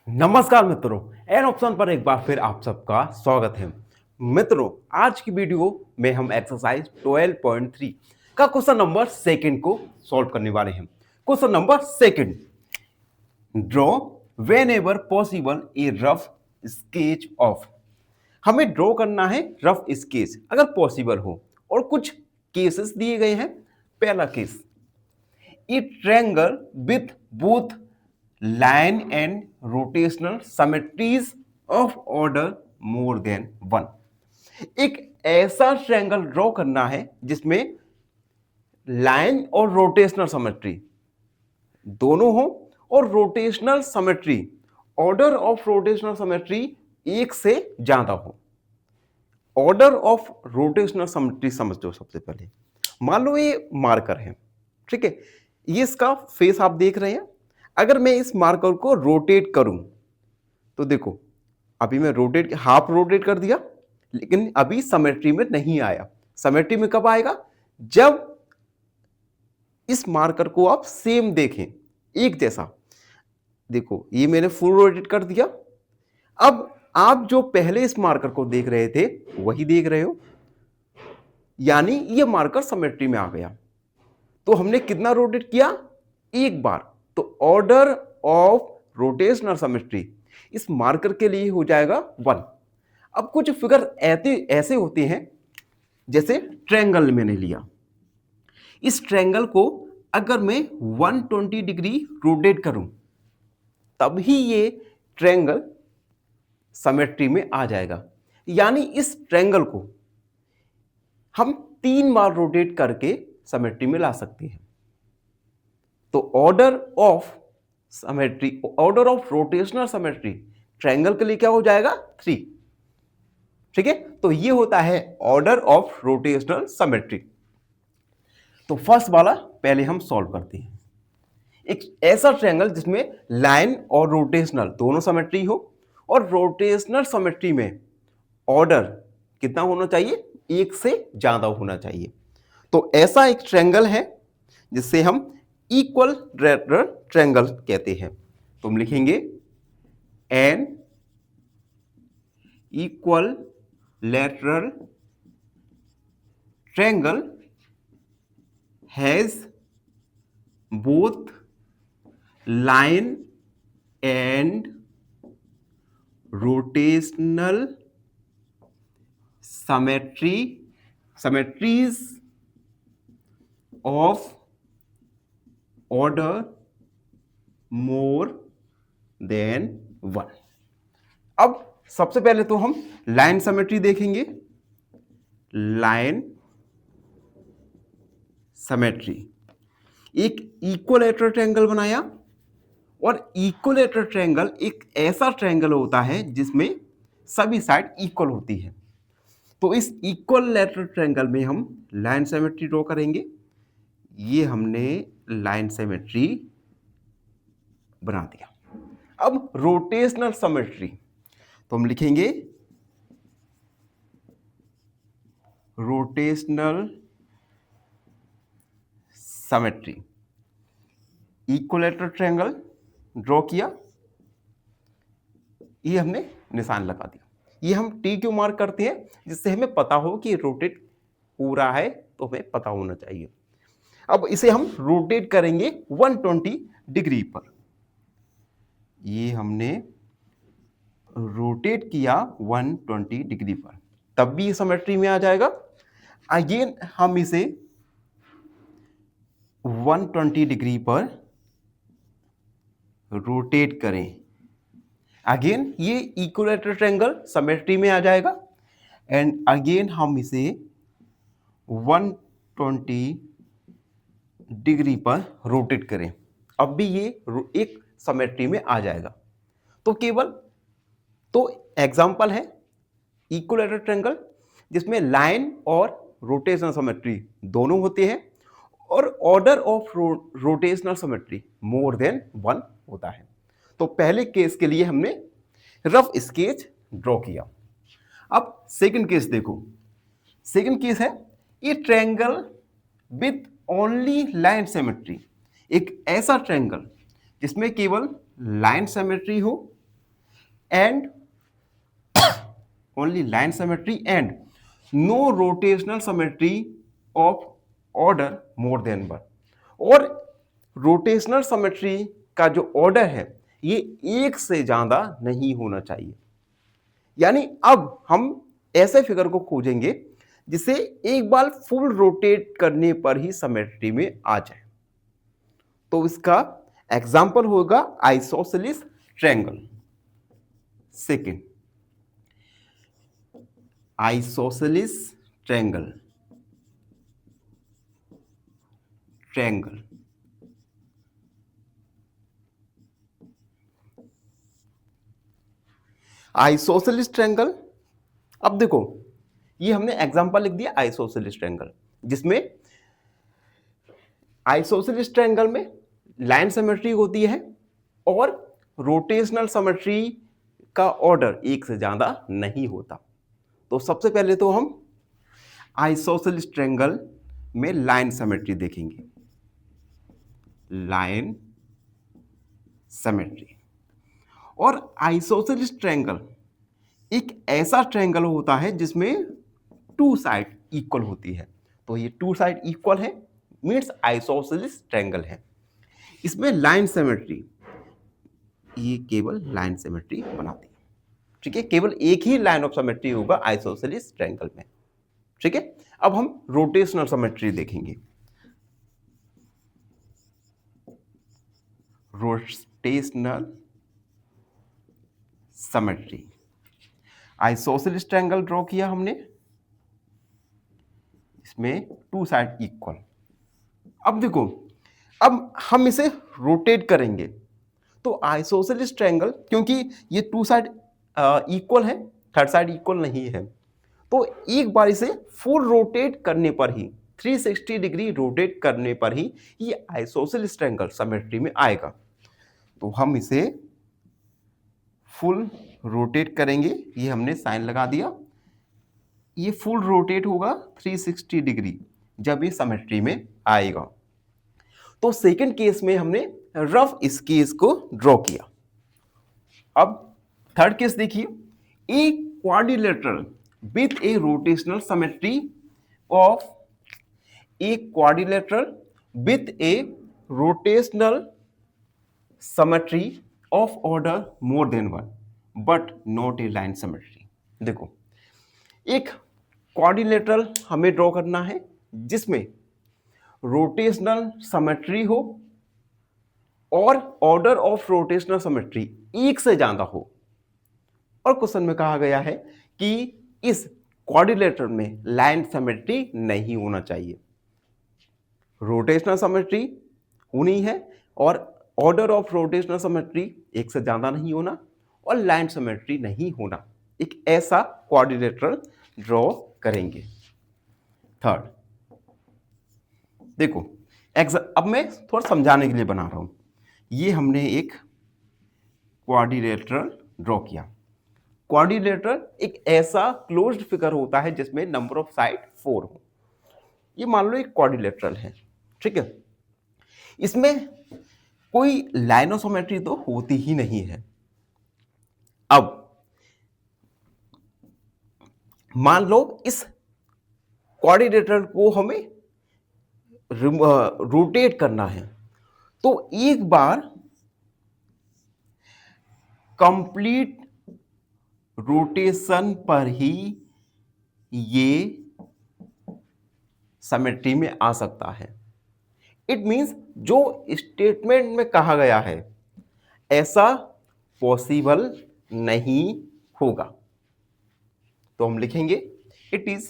नमस्कार मित्रों, an option पर एक बार फिर आप सबका स्वागत है। मित्रों, आज की वीडियो में हम एक्सरसाइज 12.3 का क्वेश्चन नंबर सेकंड को सॉल्व करने वाले हैं। Question number second, draw when ever possible A rough sketch of. हमें ड्रॉ करना है रफ स्केच अगर पॉसिबल हो, और कुछ केसेस दिए गए हैं। पहला case, A triangle with both line and rotational symmetries of order more than one। एक ऐसा ट्रायंगल ड्रॉ करना है जिसमें लाइन और रोटेशनल सिमेट्री दोनों हो, और rotational symmetry, order of rotational symmetry एक से ज्यादा हो। ऑर्डर ऑफ रोटेशनल सिमेट्री समझ लो। सबसे पहले मान लो ये मार्कर है, ठीक है, ये इसका फेस आप देख रहे हैं। अगर मैं इस मार्कर को रोटेट करूं तो देखो, अभी मैं हाफ रोटेट कर दिया, लेकिन अभी सिमेट्री में नहीं आया। सिमेट्री में कब आएगा? जब इस मार्कर को आप सेम देखें, एक जैसा। देखो, ये मैंने फुल रोटेट कर दिया। अब आप जो पहले इस मार्कर को देख रहे थे वही देख रहे हो, यानी ये मार्कर सिमेट्री में आ गया। तो हमने कितना रोटेट किया? एक बार। तो ऑर्डर ऑफ रोटेशनल सिमेट्री इस मार्कर के लिए हो जाएगा 1। अब कुछ फिगर ऐसे होते हैं, जैसे ट्रायंगल मैंने लिया। इस ट्रायंगल को अगर मैं 120 डिग्री रोटेट करूं तभी ये ट्रायंगल सिमेट्री में आ जाएगा। यानी इस ट्रायंगल को हम 3 बार रोटेट करके सिमेट्री में ला सकते हैं। तो order of symmetry, order of rotational symmetry triangle के लिए क्या हो जाएगा? 3। ठीक है, तो ये होता है ऑर्डर ऑफ रोटेशनल सिमेट्री। तो फर्स्ट वाला पहले हम सॉल्व करते हैं। एक ऐसा ट्रायंगल जिसमें लाइन और रोटेशनल दोनों सिमेट्री हो, और रोटेशनल सिमेट्री में ऑर्डर कितना होना चाहिए? एक से ज्यादा होना चाहिए। तो ऐसा एक ट्रायंगल है जिससे हम इक्विलैटरल ट्रायंगल कहते हैं। तो हम लिखेंगे an equilateral triangle has both line and rotational symmetries of order more than 1। अब सबसे पहले तो हम लाइन सिमेट्री देखेंगे। लाइन सिमेट्री, एक इक्विलैटरल ट्रायंगल बनाया, और इक्विलैटरल ट्रायंगल एक ऐसा ट्रायंगल होता है जिसमें सभी साइड इक्वल होती है। तो इस इक्विलैटरल ट्रायंगल में हम लाइन सिमेट्री ड्रॉ करेंगे। ये हमने लाइन सिमेट्री बना दिया। अब रोटेशनल सिमेट्री, तो हम लिखेंगे rotational symmetry. Equilateral triangle draw किया, ये हमने निशान लगा दिया। ये हम टी क्यों मार्क करते हैं? जिससे हमें पता हो कि रोटेट हो रहा है, तो हमें पता होना चाहिए। अब इसे हम रोटेट करेंगे 120 डिग्री पर। ये हमने रोटेट किया 120 डिग्री पर, तब भी ये सिमेट्री में आ जाएगा। अगेन हम इसे 120 डिग्री पर रोटेट करें, अगेन ये इक्विलैटरल ट्रायंगल सिमेट्री में आ जाएगा। एंड अगेन हम इसे 120 डिग्री पर रोटेट करें, अब भी ये एक सिमेट्री में आ जाएगा। तो केवल तो एग्जांपल है इक्विलैटरल ट्रायंगल जिसमें लाइन और रोटेशनल सिमेट्री दोनों होते हैं, और order of rotational symmetry more than 1 होता है। तो पहले केस के लिए हमने रफ स्केच ड्रॉ किया। अब सेकंड केस देखो। सेकंड केस है ये triangle with only line symmetry, एक ऐसा ट्रायंगल जिसमें केवल लाइन सिमेट्री हो, and only line symmetry and no rotational symmetry of order more than one। और रोटेशनल सिमेट्री का जो ऑर्डर है ये एक से ज्यादा नहीं होना चाहिए। यानी अब हम ऐसे फिगर को खोजेंगे जिसे एक बार फुल रोटेट करने पर ही सिमेट्री में आ जाए। तो इसका एग्जांपल होगा isosceles triangle. Second, isosceles triangle isosceles triangle. अब देखो ये हमने एग्जांपल लिख दिया आइसोसेलिस ट्रायंगल, जिसमें आइसोसेलिस ट्रायंगल में लाइन सिमेट्री होती है और रोटेशनल सिमेट्री का ऑर्डर एक से ज्यादा नहीं होता। तो सबसे पहले तो हम आइसोसेलिस ट्रायंगल में लाइन सिमेट्री देखेंगे। Line symmetry. और आइसोसेलिस ट्रायंगल एक ऐसा ट्रायंगल होता है जिसमें टू साइड इक्वल होती है। तो ये टू साइड इक्वल है मीन्स आइसोसेलिस ट्रायंगल है। इसमें लाइन सिमेट्री, ये केवल लाइन सिमेट्री बनाती है। ठीक है, केवल एक ही लाइन ऑफ सिमेट्री होगा आइसोसेलिस ट्रायंगल में। ठीक है, अब हम रोटेशनल सिमेट्री देखेंगे। Rotational symmetry, isosceles triangle draw किया हमने, इसमें टू साइड इक्वल। अब देखो, अब हम इसे रोटेट करेंगे तो आइसोसेलिस ट्रायंगल, क्योंकि ये टू साइड इक्वल है, थर्ड साइड इक्वल नहीं है, तो एक बार इसे फुल रोटेट करने पर ही 360 डिग्री रोटेट करने पर ही ये आइसोसेलिस ट्रायंगल सिमेट्री में आएगा। तो हम इसे फुल रोटेट करेंगे, ये हमने साइन लगा दिया। ये फुल रोटेट होगा 360 डिग्री जब ये सिमेट्री में आएगा। तो सेकंड केस में हमने रफ इस केस को ड्रॉ किया। अब थर्ड केस देखिए, a quadrilateral with A rotational symmetry of a quadrilateral with A rotational symmetry of order more than one but not a line symmetry. देखो, एक क्वाड्रिलेटरल हमें ड्रॉ करना है जिसमें रोटेशनल सिमेट्री हो और ऑर्डर ऑफ रोटेशनल सिमेट्री एक से ज्यादा हो। और क्वेश्चन में कहा गया है कि इस क्वाड्रिलेटरल में लाइन सिमेट्री नहीं होना चाहिए। रोटेशनल सिमेट्री होनी है और ऑर्डर ऑफ रोटेशनल सिमेट्री एक से ज्यादा नहीं होना और लाइन सिमेट्री नहीं होना। एक ऐसा क्वाड्रिलेटरल ड्रॉ करेंगे। थर्ड देखो, अब मैं थोड़ा समझाने के लिए बना रहा हूं। ये हमने एक क्वाड्रिलेटरल ड्रॉ किया। क्वाड्रिलेटरल एक ऐसा क्लोज्ड फिगर होता है जिसमें नंबर ऑफ साइड 4 हो। ये मान लो एक क्वाड्रिलेटरल है, ठीक है। इसमें कोई लाइन ऑफ सिमेट्री तो होती ही नहीं है। अब मान लो इस क्वाड्रिलेटरल को हमें रोटेट करना है, तो एक बार कंप्लीट रोटेशन पर ही ये सिमेट्री में आ सकता है। इट मींस जो स्टेटमेंट में कहा गया है ऐसा पॉसिबल नहीं होगा। तो हम लिखेंगे इट इज